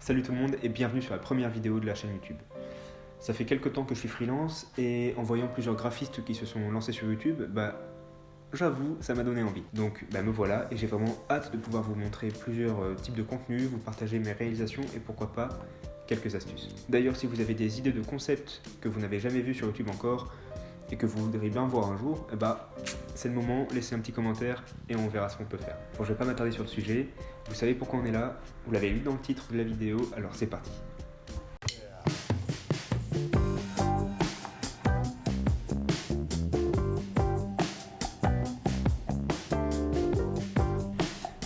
Salut tout le monde et bienvenue sur la première vidéo de la chaîne YouTube. Ça fait quelques temps que je suis freelance et en voyant plusieurs graphistes qui se sont lancés sur YouTube, j'avoue, ça m'a donné envie. Donc me voilà et j'ai vraiment hâte de pouvoir vous montrer plusieurs types de contenus, vous partager mes réalisations et pourquoi pas quelques astuces. D'ailleurs, si vous avez des idées de concepts que vous n'avez jamais vus sur YouTube encore et que vous voudriez bien voir un jour, c'est le moment, laissez un petit commentaire et on verra ce qu'on peut faire. Bon, je vais pas m'attarder sur le sujet, vous savez pourquoi on est là, vous l'avez lu dans le titre de la vidéo, alors c'est parti.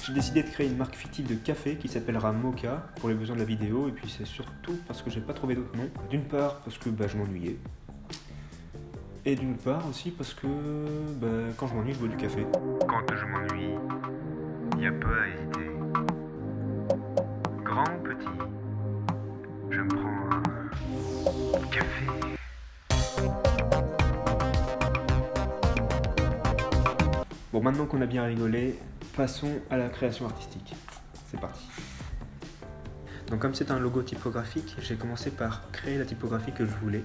J'ai décidé de créer une marque fictive de café qui s'appellera Mocha pour les besoins de la vidéo, et puis c'est surtout parce que j'ai pas trouvé d'autre nom. D'une part parce que je m'ennuyais, et d'une part aussi parce que quand je m'ennuie, je bois du café. Quand je m'ennuie, y a peu à hésiter. Grand ou petit, je me prends un café. Bon, maintenant qu'on a bien rigolé, passons à la création artistique. C'est parti. Donc comme c'est un logo typographique, j'ai commencé par créer la typographie que je voulais.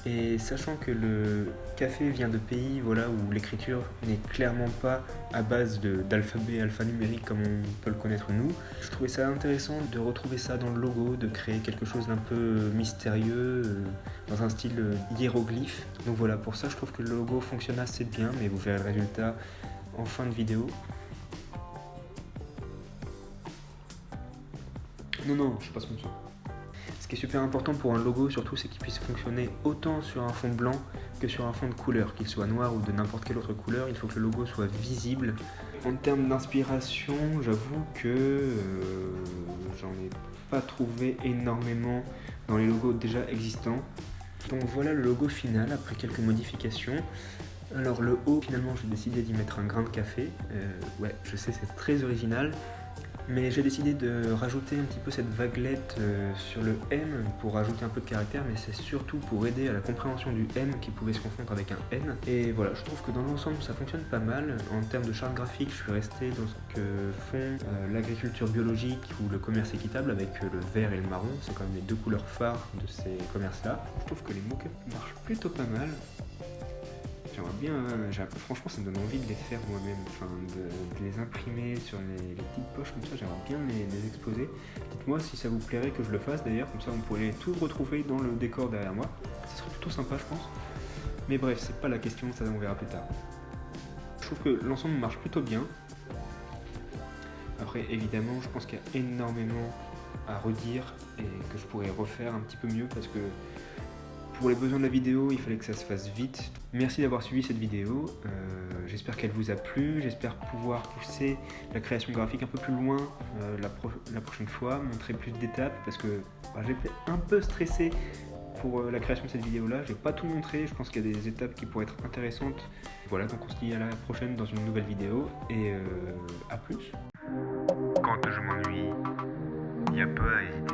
Et sachant que le café vient de pays où l'écriture n'est clairement pas à base d'alphabet alphanumérique comme on peut le connaître nous, je trouvais ça intéressant de retrouver ça dans le logo, de créer quelque chose d'un peu mystérieux, dans un style hiéroglyphe. Donc voilà, pour ça je trouve que le logo fonctionne assez bien, mais vous verrez le résultat en fin de vidéo. Non, je suis pas sponsor. Ce qui est super important pour un logo surtout, c'est qu'il puisse fonctionner autant sur un fond blanc que sur un fond de couleur, qu'il soit noir ou de n'importe quelle autre couleur, il faut que le logo soit visible. En termes d'inspiration, j'avoue que j'en ai pas trouvé énormément dans les logos déjà existants. Donc voilà le logo final après quelques modifications. Alors le haut, finalement j'ai décidé d'y mettre un grain de café. Ouais, je sais, c'est très original. Mais j'ai décidé de rajouter un petit peu cette vaguelette sur le M pour rajouter un peu de caractère, mais c'est surtout pour aider à la compréhension du M qui pouvait se confondre avec un N. Et voilà, je trouve que dans l'ensemble ça fonctionne pas mal. En termes de charte graphique, je suis resté dans ce que font l'agriculture biologique ou le commerce équitable avec le vert et le marron. C'est quand même les deux couleurs phares de ces commerces-là. Je trouve que les mock-ups marchent plutôt pas mal. J'aimerais bien, franchement ça me donne envie de les faire moi-même, de les imprimer sur les petites poches comme ça, j'aimerais bien les exposer. Dites-moi si ça vous plairait que je le fasse d'ailleurs, comme ça on pourrait tout retrouver dans le décor derrière moi. Ce serait plutôt sympa je pense. Mais bref, c'est pas la question, ça on verra plus tard. Je trouve que l'ensemble marche plutôt bien. Après évidemment je pense qu'il y a énormément à redire et que je pourrais refaire un petit peu mieux parce que pour les besoins de la vidéo, il fallait que ça se fasse vite. Merci d'avoir suivi cette vidéo, j'espère qu'elle vous a plu, j'espère pouvoir pousser la création graphique un peu plus loin la prochaine fois, montrer plus d'étapes, parce que j'étais un peu stressé pour la création de cette vidéo-là, j'ai pas tout montré, je pense qu'il y a des étapes qui pourraient être intéressantes. Voilà, donc on se dit à la prochaine dans une nouvelle vidéo, et à plus. Quand je m'ennuie, y a peu à hésiter.